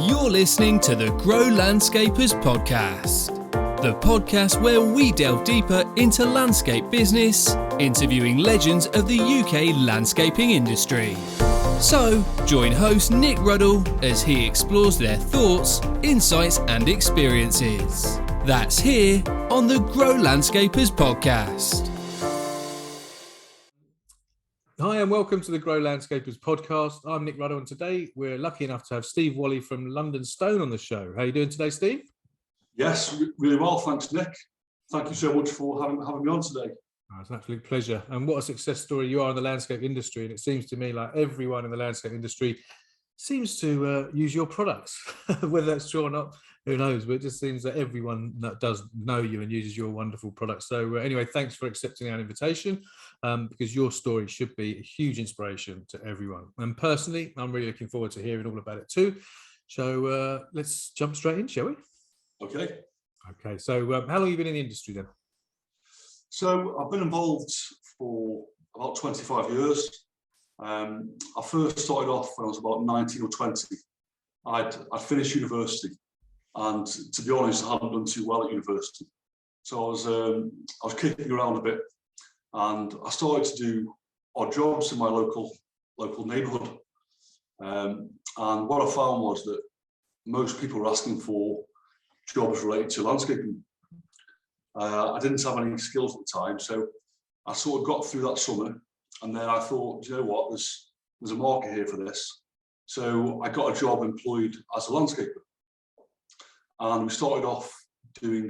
You're listening to the Grow Landscapers podcast, the podcast where we delve deeper into landscape business, interviewing legends of the UK landscaping industry. So, join host Nick Ruddle as he explores their thoughts, insights and experiences. That's here on the Grow Landscapers podcast. Hi and welcome to the Grow Landscapers podcast. I'm Nick Ruddle and today we're lucky enough to have Steve Walley from London Stone on the show. How are you doing today, Steve? Yes, really well, thanks, Nick. Thank you so much for having me on today. Oh, it's an absolute pleasure. And what a success story you are in the landscape industry. And it seems to me like everyone in the landscape industry seems to use your products. Whether that's true or not, who knows? But it just seems that everyone that does know you and uses your wonderful products. So anyway, thanks for accepting our invitation because your story should be a huge inspiration to everyone. And personally, I'm really looking forward to hearing all about it too. So let's jump straight in, shall we? Okay. Okay. So how long have you been in the industry then? So I've been involved for about 25 years. I first started off when I was about 19 or 20. I'd finished university, and to be honest, I hadn't done too well at university. So I was kicking around a bit, and I started to do odd jobs in my local neighbourhood. And what I found was that most people were asking for jobs related to landscaping. I didn't have any skills at the time, so I sort of got through that summer. And then I thought, you know what, there's a market here for this. So I got a job employed as a landscaper. And we started off doing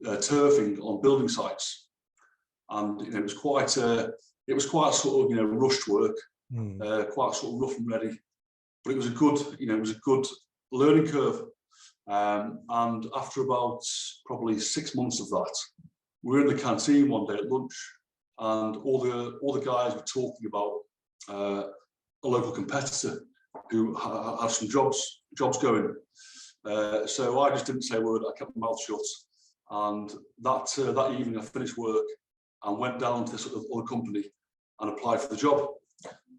turfing on building sites. And it was quite sort of, rushed work, quite sort of rough and ready. But it was a good learning curve. And after about probably 6 months of that, we were in the canteen one day at lunch. And all the guys were talking about a local competitor who had some jobs going. So I just didn't say a word. I kept my mouth shut. And that evening, I finished work and went down to this other company and applied for the job.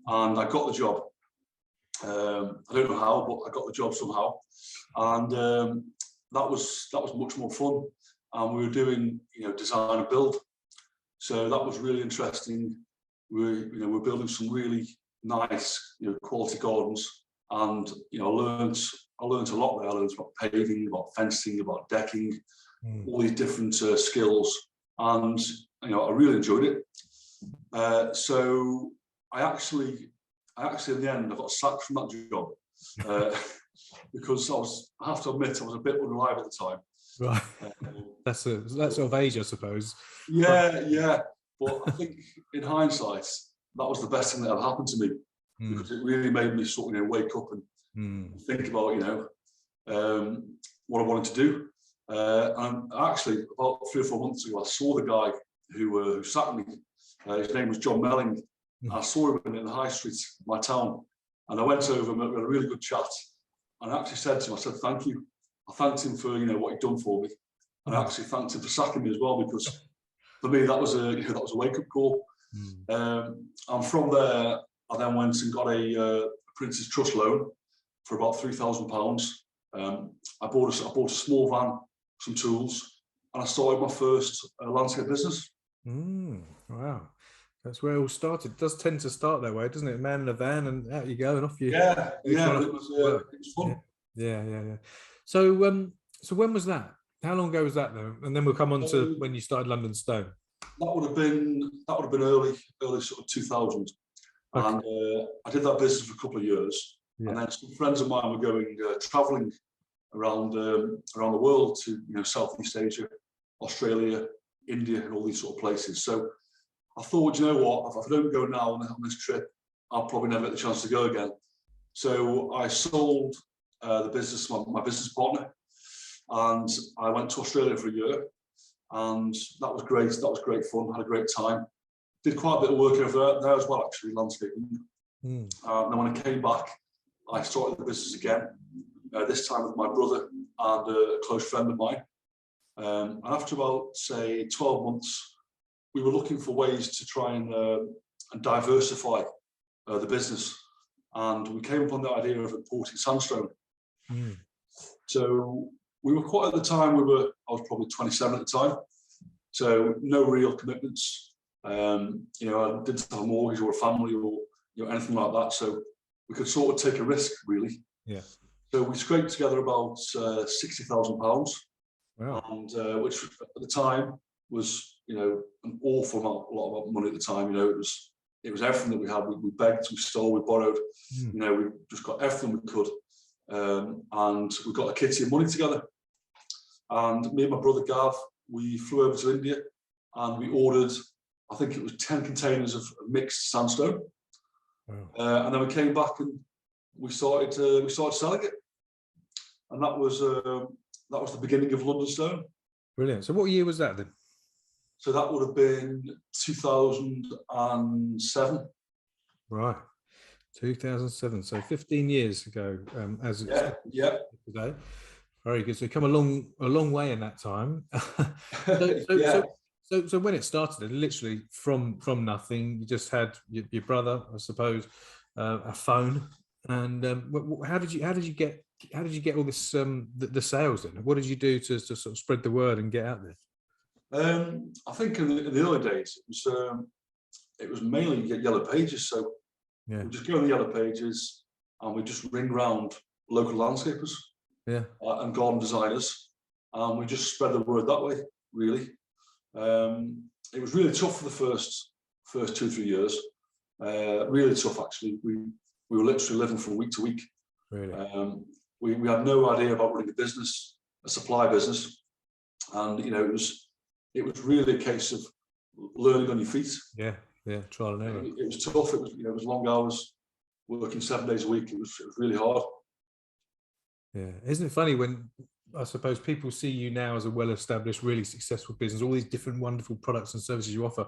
And I got the job. I don't know how, but I got the job somehow. And that was much more fun. And we were doing design and build. So that was really interesting. We're building some really nice, quality gardens, and I learned a lot there. I learned about paving, about fencing, about decking, all these different skills, and I really enjoyed it. So I actually in the end I got sacked from that job because I have to admit I was a bit unreliable at the time. Right. That's sort of age, I suppose. Yeah. But I think in hindsight, that was the best thing that ever happened to me because it really made me sort of wake up and think about what I wanted to do. And actually, about 3 or 4 months ago, I saw the guy who sacked me. His name was John Melling. I saw him in the high street of my town, and I went over and we had a really good chat. And I actually said to him, I said, thank you. I thanked him for what he'd done for me, and I actually thanked him for sacking me as well, because for me that was a wake-up call. And from there, I then went and got a Prince's Trust loan for about £3,000. I bought a small van, some tools, and I started my first landscape business. Wow. That's where it all started. It does tend to start that way, doesn't it? Man in a van, and out you go, and off you. Yeah. It was fun. Yeah. So when was that? How long ago was that, though? And then we'll come on to when you started London Stone. That would have been early sort of 2000. Okay. And I did that business for a couple of years. Yeah. And then some friends of mine were going travelling around the world to Southeast Asia, Australia, India, and all these sort of places. So I thought, you know what, if I don't go now on this trip, I'll probably never get the chance to go again. So I sold the business to my business partner, and I went to Australia for a year, and that was great. That was great fun. Had a great time. Did quite a bit of work over there as well, actually, landscaping. And then when I came back, I started the business again. This time with my brother and a close friend of mine. And after about, say, 12 months, we were looking for ways to try and diversify the business. And we came upon the idea of importing sandstone. Mm. So we were quite, at the time, I was probably 27 at the time. So no real commitments. I didn't have a mortgage or a family or anything like that. So we could sort of take a risk, really. Yeah. So we scraped together about £60,000, Wow. and which at the time was an awful lot of money at the time. It was everything that we had. We begged, we stole, we borrowed. We just got everything we could, and we got a kitty of money together. And me and my brother Gav, we flew over to India, and we ordered, I think it was 10 containers of mixed sandstone. Wow. And then we came back and we started selling it, and that was the beginning of London Stone. Brilliant. So what year was that then? So that would have been 2007. Right, 2007. So 15 years ago. Yeah. Today. Very good. So you've come a long way in that time. So when it started, literally from nothing, you just had your brother, I suppose, a phone, and how did you get all this the sales then? What did you do to sort of spread the word and get out there? I think in the early days it was mainly yellow pages. So we just go on the yellow pages and we just ring round local landscapers, and garden designers, and we just spread the word that way. Really, it was really tough for the first 2-3 years. Really tough, actually. We were literally living from week to week. Really, we had no idea about running a business, a supply business, and it was really a case of learning on your feet. Yeah, trial and error. It was tough. It was long hours, working 7 days a week. It was really hard. Yeah, isn't it funny when I suppose people see you now as a well-established, really successful business, all these different wonderful products and services you offer,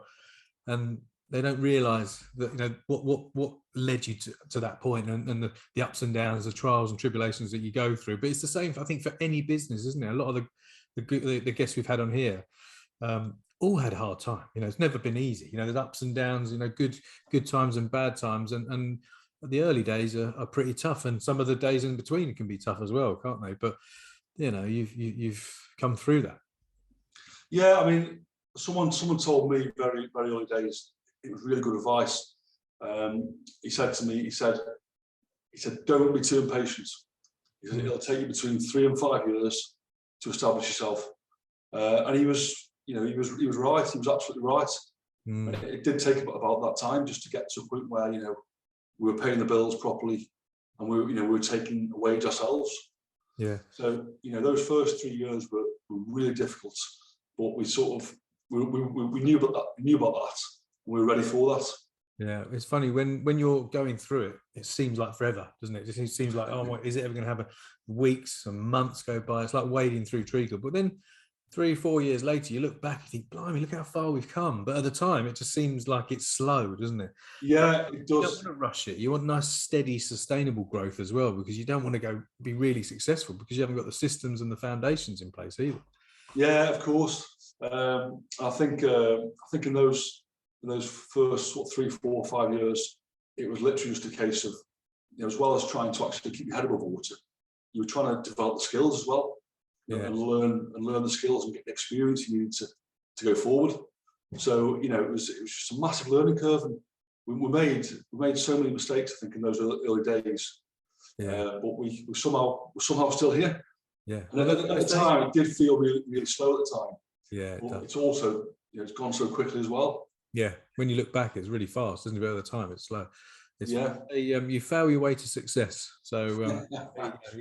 and they don't realise that what led you to that point, and the ups and downs, the trials and tribulations that you go through. But it's the same, I think, for any business, isn't it? A lot of the guests we've had on here all had a hard time. It's never been easy. There's ups and downs. Good times and bad times, and the early days are pretty tough, and some of the days in between can be tough as well, can't they? But you've come through that. Yeah, I mean, someone told me very, very early days. It was really good advice. He said to me, he said, don't be too impatient. He said, it'll take you between 3 and 5 years to establish yourself. And he was right. He was absolutely right. It did take about that time just to get to a point where we were paying the bills properly, and we were taking a wage ourselves. Yeah. So those first 3 years were really difficult, but we sort of we knew about that. We were ready for that. Yeah, it's funny when you're going through it. It seems like forever, doesn't it? It seems like, oh, is it ever going to happen? Weeks and months go by. It's like wading through treacle. But then 3-4 years later, you look back and think, blimey, look how far we've come. But at the time, it just seems like it's slow, doesn't it? Yeah, it does. You don't want to rush it. You want nice, steady, sustainable growth as well, because you don't want to be really successful because you haven't got the systems and the foundations in place either. Yeah, of course. I think in those first 3, 4, 5 years, it was literally just a case of, as well as trying to actually keep your head above water, you were trying to develop the skills as well. And learn the skills and get the experience you need to go forward. So it was just a massive learning curve, and we made so many mistakes, I think, in those early days. But we somehow still here. Yeah. And at the time, it did feel really, really slow at the time. Yeah. But it's also it's gone so quickly as well. Yeah. When you look back, it's really fast, isn't it? But at the time, it's slow. You fail your way to success. So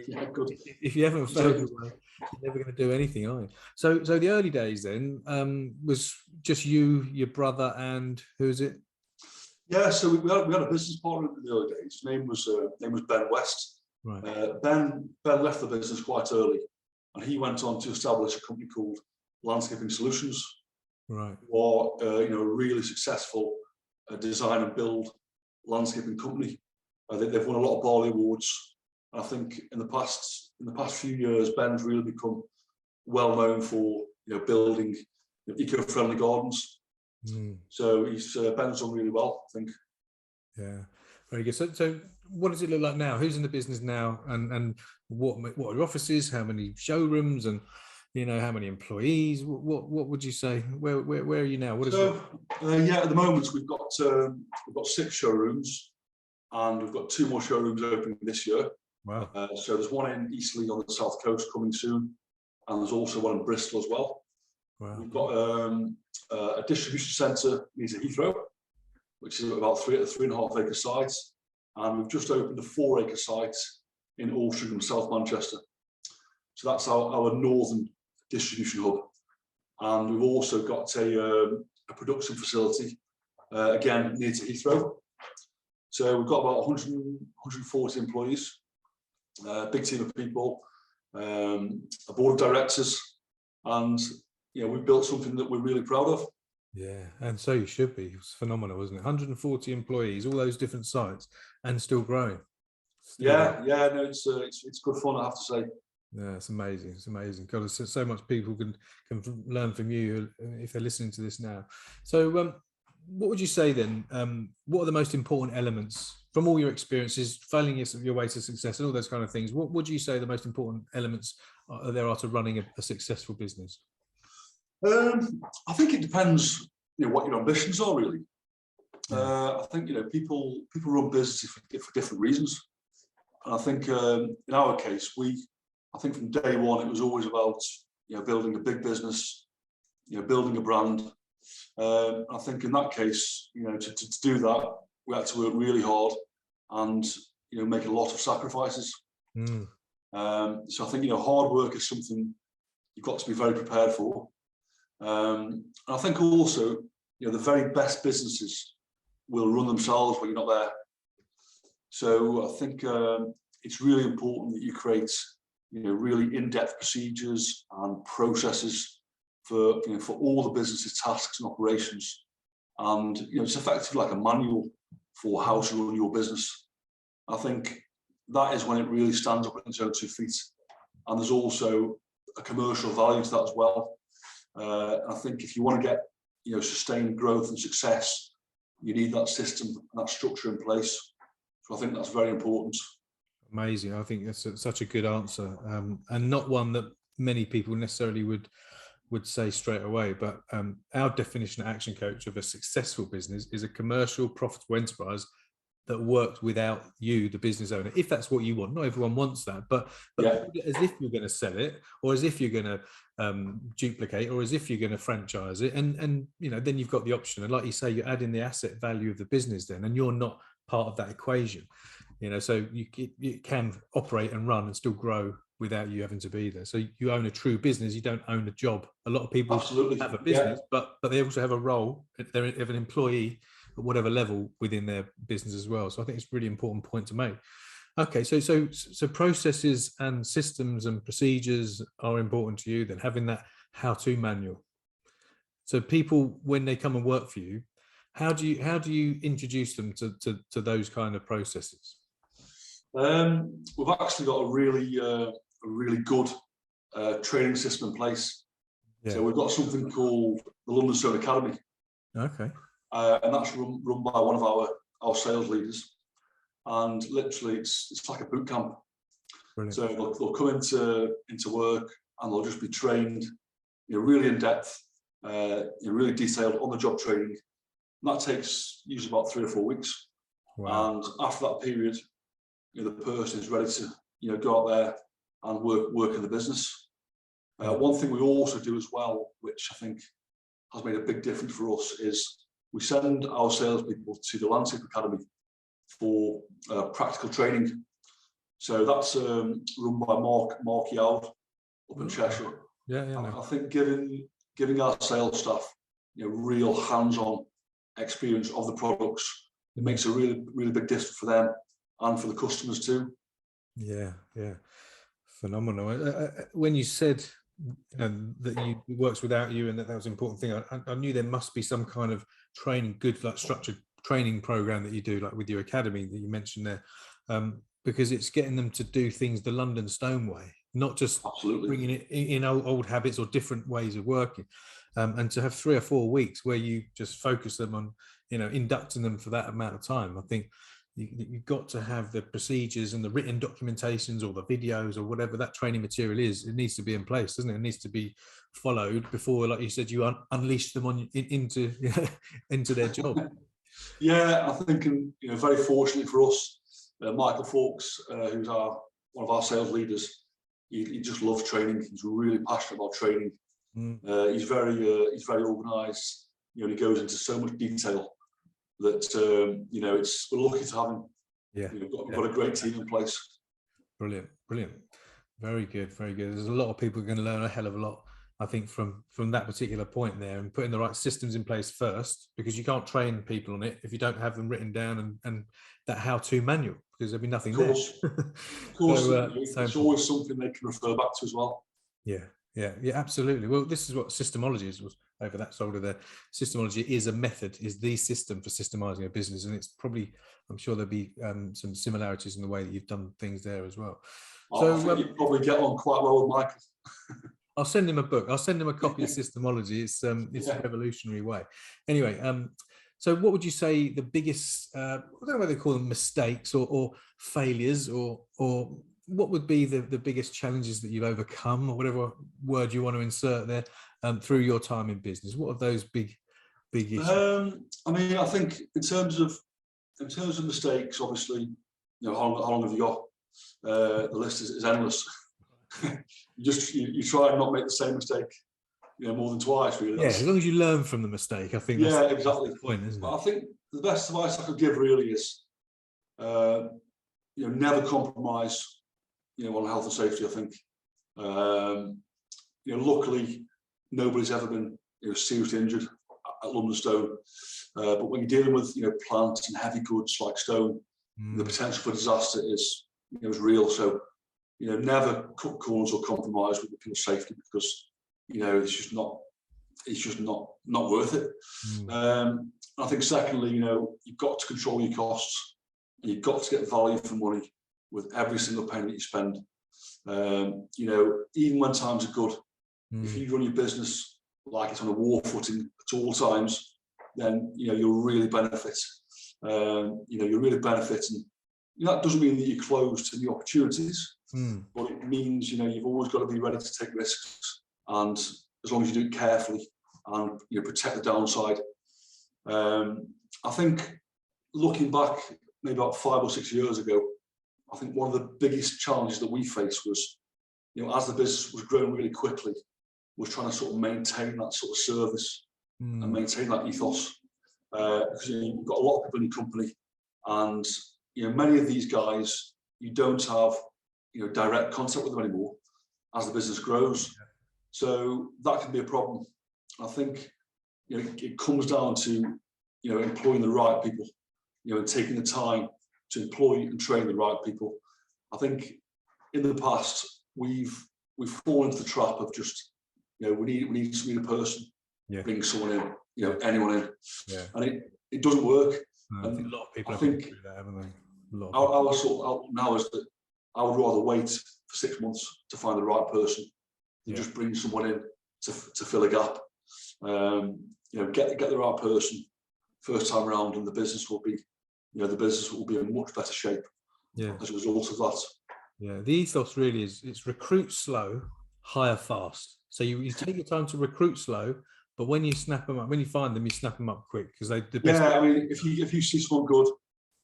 if you haven't failed your way, you're never going to do anything, are you? So the early days then was just you, your brother, and who is it? Yeah, so we had a business partner in the early days. His name was Ben West. Right. Ben left the business quite early, and he went on to establish a company called Landscaping Solutions. Right. Or a really successful design and build landscaping company. They've won a lot of Walley awards. I think in the past few years, Ben's really become well known for building eco-friendly gardens. So Ben's done really well, I think. Yeah, very good. So what does it look like now? Who's in the business now, and what are your offices? How many showrooms, and how many employees? What would you say? Where are you now? What is So yeah, at the moment we've got 6 showrooms, and we've got 2 more showrooms opening this year. Wow. So there's one in Eastleigh on the south coast coming soon, and there's also one in Bristol as well. Wow. We've got a distribution centre near Heathrow, which is about 3.5 acre site, and we've just opened a 4-acre site in Altrincham, South Manchester. So that's our northern distribution hub, and we've also got a production facility again near to Heathrow. So we've got about 140 employees, a big team of people, a board of directors, and we've built something that we're really proud of. Yeah, and so you should be. It's phenomenal, isn't it? 140 employees, all those different sites, and still growing. No, it's good fun, I have to say. Yeah, it's amazing. It's amazing. God, there's so much people can learn from you if they're listening to this now. So, what would you say then? What are the most important elements from all your experiences, failing your way to success, and all those kind of things? What would you say the most important elements there are to running a successful business? I think it depends, what your ambitions are really. I think people run businesses for different reasons, and I think in our case, I think from day one it was always about building a big business, building a brand. I think in that case, to do that, we had to work really hard and make a lot of sacrifices. So I think hard work is something you've got to be very prepared for. And I think also, the very best businesses will run themselves when you're not there. So I think it's really important that you create, really in-depth procedures and processes for all the business's tasks and operations. And it's effectively like a manual for how to run your business. I think that is when it really stands up on its own 2 feet. And there's also a commercial value to that as well. I think if you want to get sustained growth and success, you need that system and that structure in place. So I think that's very important. Amazing. I think that's such a good answer, and not one that many people necessarily would say straight away. But our definition at Action Coach of a successful business is a commercial, profitable enterprise that works without you, the business owner, if that's what you want. Not everyone wants that, but yeah. As if you're going to sell it, or as if you're going to duplicate, or as if you're going to franchise it, and then you've got the option. And like you say, you're adding the asset value of the business then, and you're not part of that equation. So you can operate and run and still grow without you having to be there. So you own a true business. You don't own a job. A lot of people have a business, but they also have a role. They have an employee at whatever level within their business as well. So I think it's a really important point to make. Okay, so processes and systems and procedures are important to you. Then having that how-to manual. So people, when they come and work for you, how do you introduce them to those kind of processes? We've actually got a really good training system in place. Yeah. So we've got something called the London Stone Academy. Okay. And that's run by one of our sales leaders, and literally it's like a boot camp. Brilliant. So they'll come into work and they'll just be trained, really in depth, really detailed on the job training. And that takes usually about 3 or 4 weeks. Wow. And after that period, the person is ready to go out there and work in the business. One thing we also do as well, which I think has made a big difference for us, is we send our salespeople to the Landscape Academy for practical training. So that's run by Mark Yowd up in Cheshire. I think giving our sales staff real hands-on experience of the products, it makes a really, really big difference for them and for the customers too. Yeah. Phenomenal. When you said that it works without you and that was an important thing, I knew there must be some kind of training, good like structured training program that you do, like with your academy that you mentioned there, because it's getting them to do things the London Stone way, not just bringing it in old habits or different ways of working, and to have 3 or 4 weeks where you just focus them on inducting them for that amount of time. I think you've got to have the procedures and the written documentations or the videos or whatever that training material is. It needs to be in place, doesn't it? It needs to be followed before, like you said, you unleash them into into their job. Yeah, I think, very fortunately for us, Michael Fawkes, who's one of our sales leaders, he just loves training. He's really passionate about training. He's very organised. He goes into so much detail that we're lucky to have him. Yeah, we've got a great team in place. Brilliant. Very good. There's a lot of people going to learn a hell of a lot, I think, from that particular point there, and putting the right systems in place first, because you can't train people on it if you don't have them written down and that how-to manual, because there'll be nothing there. Of course, it's always something they can refer back to as well. Yeah, absolutely. Well, this is what systemology is. Over that shoulder there, systemology is a method, is the system for systemizing a business, and it's probably, I'm sure there'll be some similarities in the way that you've done things there as well. So I think you probably get on quite well with Michael. I'll send him a book. I'll send him a copy of Systemology. It's a revolutionary way. Anyway, so what would you say the biggest, I don't know whether they call them mistakes or failures, or what would be the biggest challenges that you've overcome, or whatever word you want to insert there, through your time in business? What are those big issues? I think in terms of mistakes, obviously, how long have you got? The list is endless. you try and not make the same mistake, more than twice, really. As long as you learn from the mistake, I think. That's exactly the point, isn't it? I think the best advice I could give really is, never compromise, on health and safety. I think, luckily, nobody's ever been seriously injured at London Stone. But when you're dealing with plants and heavy goods like stone, the potential for disaster is real. So never cut corners or compromise with people's safety, because it's just not worth it. I think secondly, you've got to control your costs, and you've got to get value for money with every single penny that you spend. Even when times are good, if you run your business like it's on a war footing at all times, then you'll really benefit. You'll really benefit, and that doesn't mean that you're closed to new opportunities, but it means you've always got to be ready to take risks, and as long as you do it carefully and protect the downside. I think looking back, maybe about 5 or 6 years ago, I think one of the biggest challenges that we faced was, as the business was growing really quickly, was trying to sort of maintain that sort of service and maintain that ethos. Because you've got a lot of people in your company, and many of these guys, you don't have direct contact with them anymore as the business grows. So that can be a problem. I think it comes down to employing the right people, and taking the time to employ and train the right people. I think in the past we've fallen into the trap of just we need to meet a person, bring someone in, anyone in, and it doesn't work. I think a lot of people have been through that, haven't they? Our sort of outlook now is that I would rather wait for 6 months to find the right person than just bring someone in to fill a gap. Get the right person first time around, and the business will be in much better shape as a result of that. The ethos really is, it's recruit slow, hire fast. So you take your time to recruit slow, but when you snap them up, when you find them, you snap them up quick, because they the best. If you see someone good,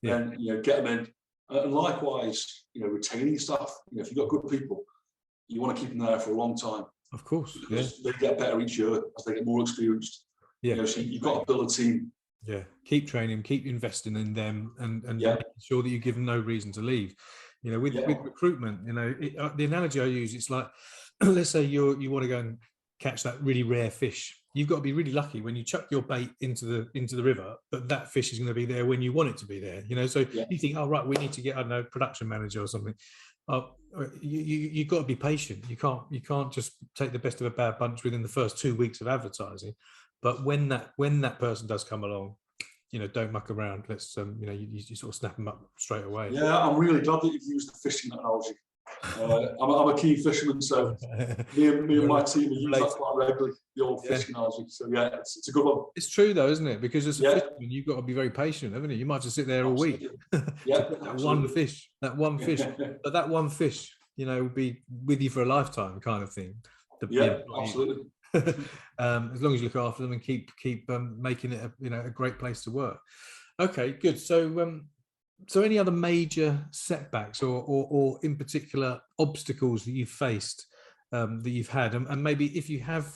then get them in. And likewise, retaining staff. If you've got good people, you want to keep them there for a long time. Of course, because they get better each year as they get more experienced. So you've got to build a team. Keep training, keep investing in them, and making sure that you give them no reason to leave. With recruitment, the analogy I use, it's like, let's say you want to go and catch that really rare fish. You've got to be really lucky when you chuck your bait into the river, but that fish is going to be there when you want it to be there. So you think, oh right, we need to get, I don't know, production manager or something. You've got to be patient. You can't just take the best of a bad bunch within the first 2 weeks of advertising. But when that person does come along, don't muck around. Let's you sort of snap them up straight away. I'm really glad that you've used the fishing analogy. I'm a keen fisherman, so me and my team use that quite regularly, the old fishing analogy. So yeah, it's a good one. It's true though, isn't it? Because as a fisherman, you've got to be very patient, haven't you? You might have to sit there all week to get that one fish, But that one fish, will be with you for a lifetime, kind of thing. Absolutely. As long as you look after them and keep making it a great place to work. Okay, good. So any other major setbacks or in particular obstacles that you've faced, that you've had, and maybe if you have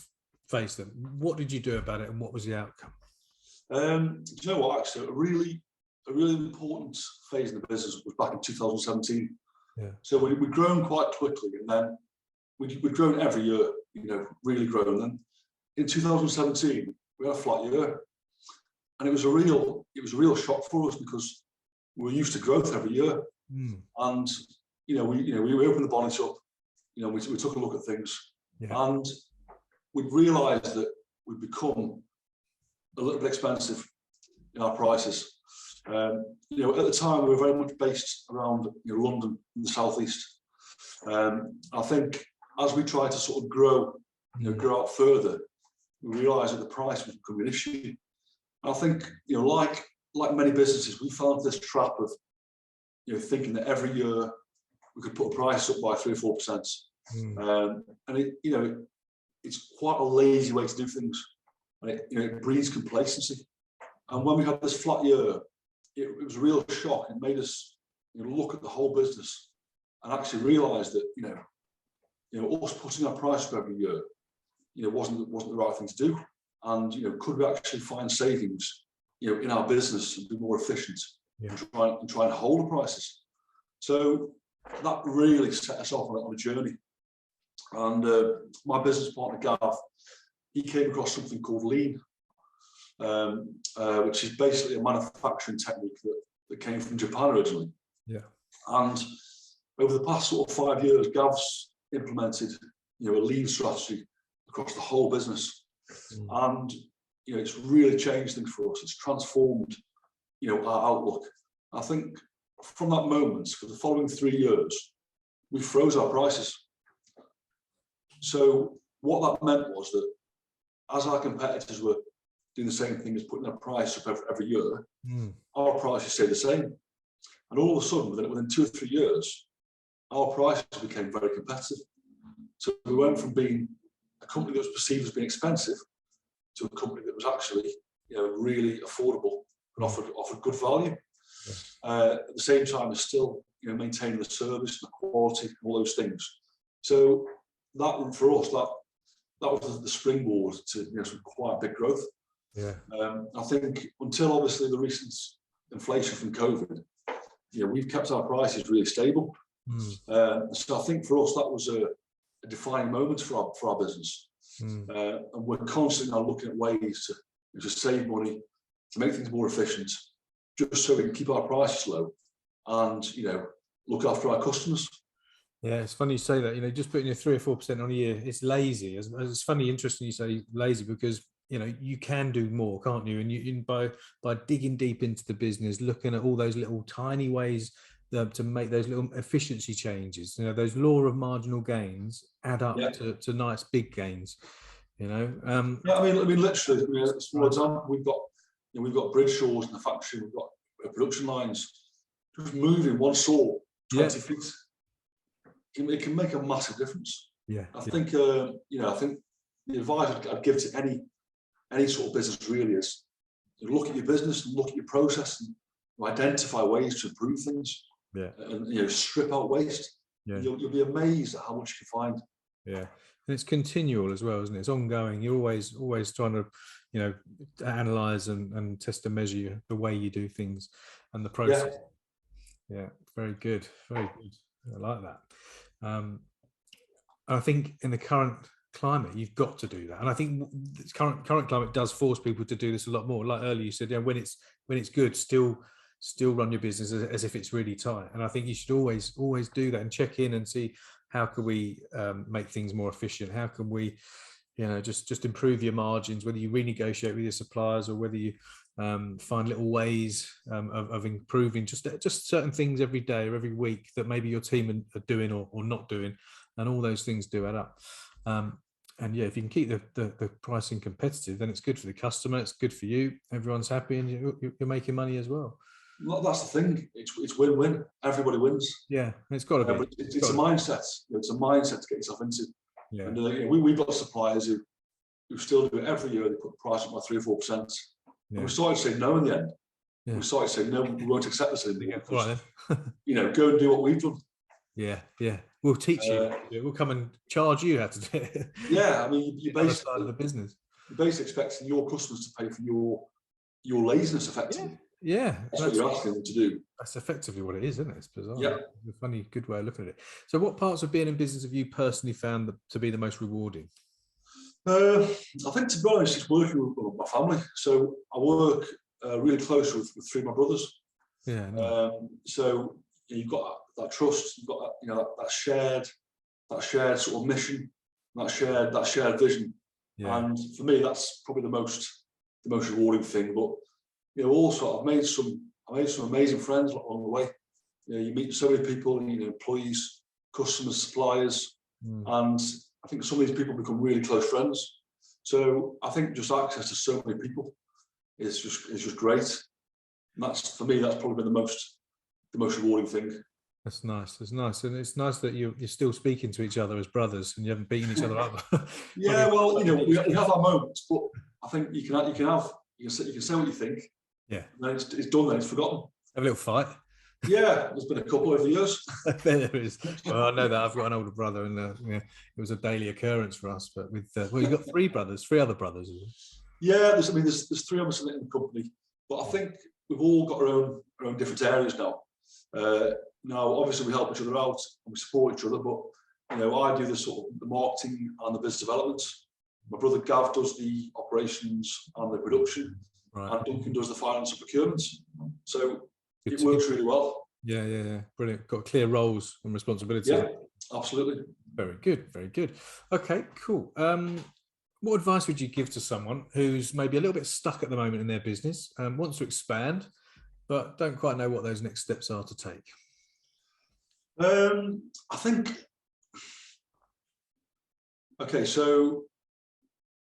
faced them, what did you do about it and what was the outcome? Do you know what, actually, a really important phase in the business was back in 2017. Yeah. So we'd grown quite quickly, and then we'd grown every year, really grown. And in 2017, we had a flat year, and it was a real shock for us because we were used to growth every year. And we opened the bonnet up, we took a look at things, and we realised that we'd become a little bit expensive in our prices. At the time, we were very much based around London in the southeast. I think as we tried to sort of grow out further, we realised that the price was becoming an issue. I think, like many businesses, we fell into this trap of, thinking that every year we could put a price up by 3 or 4%. And it's quite a lazy way to do things. And it breeds complacency. And when we had this flat year, it was a real shock. It made us look at the whole business and actually realise that us putting our price up every year wasn't the right thing to do. And could we actually find savings in our business and be more efficient and try and hold the prices? So that really set us off on a journey. And my business partner Gav, he came across something called lean, which is basically a manufacturing technique that came from Japan originally. Yeah. And over the past sort of 5 years, Gav's implemented a lean strategy across the whole business. And it's really changed things for us. It's transformed our outlook. I think from that moment, for the following 3 years, we froze our prices. So what that meant was that as our competitors were doing the same thing as putting their price up every year, our prices stayed the same. And all of a sudden, within 2 or 3 years, our prices became very competitive. So we went from being a company that was perceived as being expensive to a company that was actually really affordable and offered good value. At the same time as still maintaining the service and the quality and all those things. So that for us, that was the springboard to some quite big growth. I think until obviously the recent inflation from COVID, we've kept our prices really stable. So I think for us that was a defining moment for our business. And we're constantly now looking at ways to save money, to make things more efficient, just so we can keep our prices low and look after our customers. Yeah, it's funny you say that. Just putting your 3 or 4% on a year, it's lazy. It's funny, interesting you say lazy because you can do more, can't you? And by digging deep into the business, looking at all those little tiny ways to make those little efficiency changes, those law of marginal gains add up to nice big gains. I mean, literally. A small example: we've got bridge saws in the factory, we've got production lines. Just moving one saw 20 feet, it can make a massive difference. I think I think the advice I'd give to any sort of business really is look at your business and look at your process and identify ways to improve things. And strip out waste. You'll be amazed at how much you can find. And it's continual as well, isn't it? It's ongoing. You're always trying to analyze and test and measure the way you do things and the process. Very good. I like that. I think in the current climate you've got to do that, and I think this current climate does force people to do this a lot more. Like earlier you said, when it's good, still run your business as if it's really tight. And I think you should always do that and check in and see how can we make things more efficient. How can we just improve your margins, whether you renegotiate with your suppliers or whether you find little ways of improving just certain things every day or every week that maybe your team are doing or not doing, and all those things do add up. And yeah, if you can keep the pricing competitive, then it's good for the customer, it's good for you, everyone's happy, and you're making money as well. Well, that's the thing. It's win-win. Everybody wins. Yeah, it's got to be. But it's a mindset. It's a mindset to get yourself into. Yeah. And we've got suppliers who still do it every year. They put the price up by 3 or 4%. Yeah. And we started saying no in the end. Yeah. We started saying no, we won't accept this anymore. Right then. Go and do what we've done. Yeah. We'll teach you. We'll come and charge you how to do it. Yeah, I mean, you're basically side of the business. You're basically expecting your customers to pay for your laziness, effectively. Yeah, that's what you're asking them to do. That's effectively what it is, isn't it? It's bizarre. Yeah, it's a funny, good way of looking at it. So, what parts of being in business have you personally found to be the most rewarding? I think, to be honest, it's working with my family. So I work really close with 3 of my brothers. Yeah. No. So you've got that trust, you've got that shared sort of mission, that shared vision. Yeah. And for me, that's probably the most rewarding thing. But also I've made some amazing friends along the way. You meet so many people, employees, customers, suppliers, and I think some of these people become really close friends. So I think just access to so many people is just great. And that's, for me, that's probably been the most rewarding thing. That's nice. It's nice, and it's nice that you're still speaking to each other as brothers, and you haven't beaten each other up. Yeah, well, we have our moments, but I think you can say what you think. Yeah. And then it's done. Then it's forgotten. Have a little fight. Yeah, there's been a couple over the years. There is. Well, I know that I've got an older brother, and it was a daily occurrence for us. But with you've got 3 other brothers. Yeah, there's 3 of us in the company, but I think we've all got our own different areas now. Now, obviously, we help each other out and we support each other, but I do the marketing and the business development. My brother Gav does the operations and the production, right, and Duncan does the finance and procurement. So it works really well. Yeah. Brilliant. Got clear roles and responsibilities. Yeah, absolutely. Very good. Okay, cool. What advice would you give to someone who's maybe a little bit stuck at the moment in their business and wants to expand, but don't quite know what those next steps are to take? I think, okay, so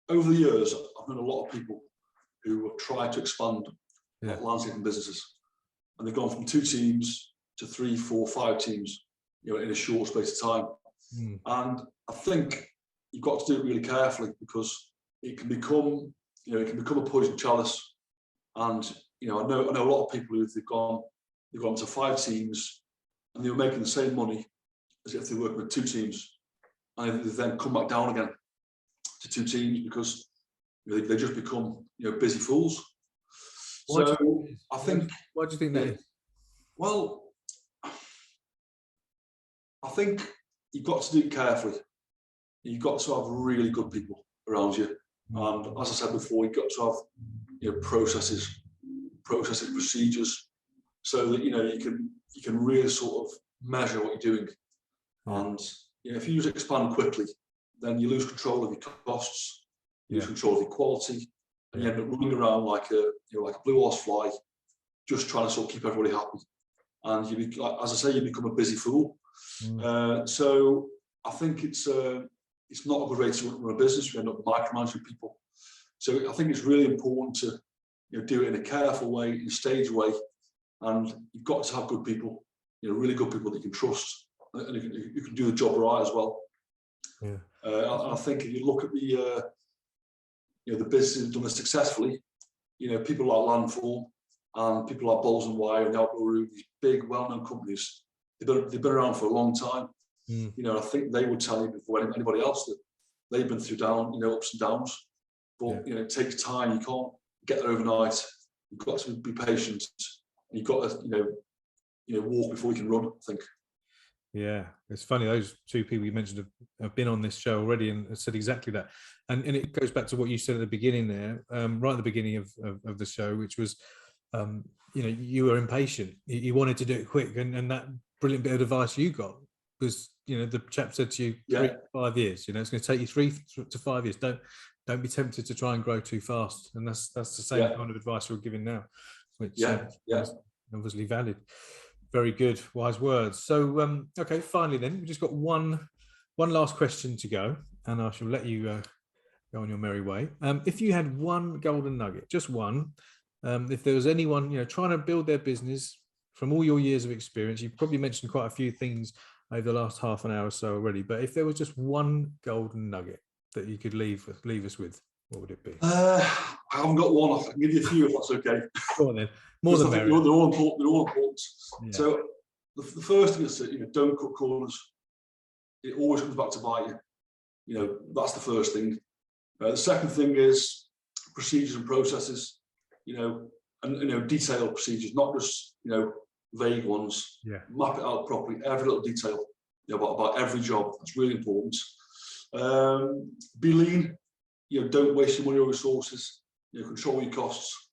over the years, I've known a lot of people who have tried to expand landscaping businesses, and they've gone from 2 teams to 3, 4, 5 teams, in a short space of time. And I think you've got to do it really carefully, because it can become, a poison chalice. And I know a lot of people who they've gone to 5 teams, and they were making the same money as if they worked with 2 teams, and they then come back down again to 2 teams because they just become busy fools. Why do you think that is? Well, I think you've got to do it carefully. You've got to have really good people around you, and as I said before, you've got to have processes, procedures, so that you can really sort of measure what you're doing. And if you just expand quickly, then you lose control of your costs, you lose control of your quality, and you end up running around like a blue horse fly, just trying to sort of keep everybody happy. And as I say, you become a busy fool. So I think it's not a good way to run a business. You end up micromanaging people. So I think it's really important to do it in a careful way, in a staged way, and you've got to have good people, really good people that you can trust, and you can do the job right as well. Yeah. I think if you look at the businesses who've done this successfully, people like Landform and people like Bowls and Wire and the Outdoor Room, these big, well-known companies, they've been around for a long time. I think they would tell you before anybody else that they've been through ups and downs. But it takes time. You can't get there overnight. You've got to be patient. You've got to walk before you can run, I think. Yeah, it's funny, those 2 people you mentioned have been on this show already and said exactly that. And it goes back to what you said at the beginning there, right at the beginning of the show, which was, you were impatient. You wanted to do it quick. And that brilliant bit of advice you got was, the chap said to you, 3 to 5 years, it's going to take you 3 to 5 years. don't be tempted to try and grow too fast. And that's the same kind of advice we're giving now, which is obviously valid. Very good, wise words. So, okay, finally then, we've just got one last question to go, and I shall let you go on your merry way. If you had one golden nugget, just one, if there was anyone, trying to build their business from all your years of experience, you've probably mentioned quite a few things over the last half an hour or so already, but if there was just one golden nugget that you could leave us with, what would it be? I haven't got one. I can give you a few if that's okay. Go on then. More than merry. They're all important. They're all important. Yeah. So the first thing is that don't cut corners. It always comes back to bite you. That's the first thing. The second thing is procedures and processes. And detailed procedures, not just vague ones. Yeah. Map it out properly, every little detail about every job. That's really important. Be lean. Don't waste your money or resources. Control your costs.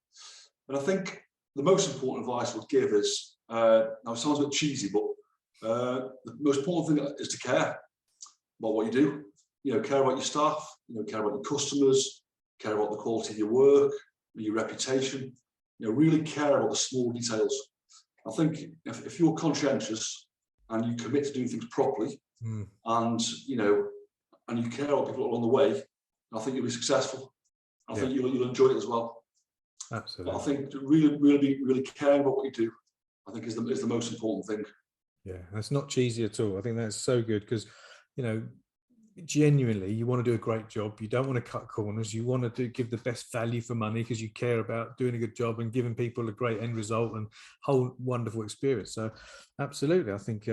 And I think the most important advice I would give is, now it sounds a bit cheesy, but the most important thing is to care about what you do. Care about your staff. Care about your customers. Care about the quality of your work, your reputation. Really care about the small details. I think if you're conscientious and you commit to doing things properly, and you care about people along the way, I think you'll be successful. I think you'll enjoy it as well. Absolutely. But I think really caring about what you do, I think is the most important thing. Yeah, that's not cheesy at all. I think that's so good because, genuinely, you want to do a great job. You don't want to cut corners. You want to give the best value for money because you care about doing a good job and giving people a great end result and whole wonderful experience. So, absolutely, I think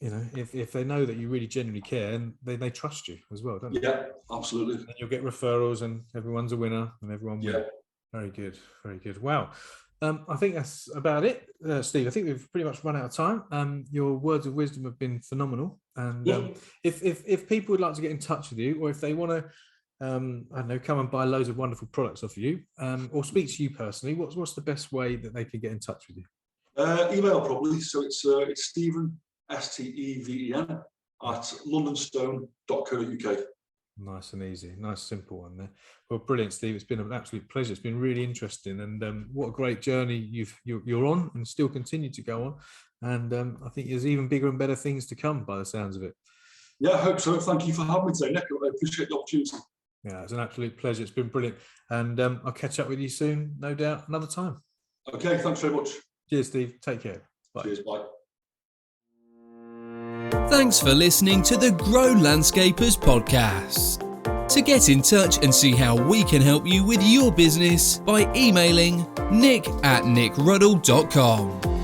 if they know that you really genuinely care, and they trust you as well, don't they? Yeah, absolutely. And you'll get referrals, and everyone's a winner, and everyone wins. Yeah. Very good, very good. Wow. I think that's about it, Steve. I think we've pretty much run out of time. Your words of wisdom have been phenomenal. And if people would like to get in touch with you, or if they want to, I don't know, come and buy loads of wonderful products off you, or speak to you personally, what's the best way that they can get in touch with you? Email probably. So it's Stephen, STEVEN at londonstone.co.uk. Nice and easy, nice simple one there. Well, brilliant, Steve. It's been an absolute pleasure. It's been really interesting, and what a great journey you're on, and still continue to go on. And I think there's even bigger and better things to come by the sounds of it. Yeah, I hope so. Thank you for having me today, Nick. I appreciate the opportunity. Yeah, it's an absolute pleasure. It's been brilliant, and I'll catch up with you soon, no doubt, another time. Okay, thanks very much. Cheers, Steve. Take care. Bye. Cheers, bye. Thanks for listening to the Grow Landscapers podcast. To get in touch and see how we can help you with your business by emailing nick@nickruddle.com.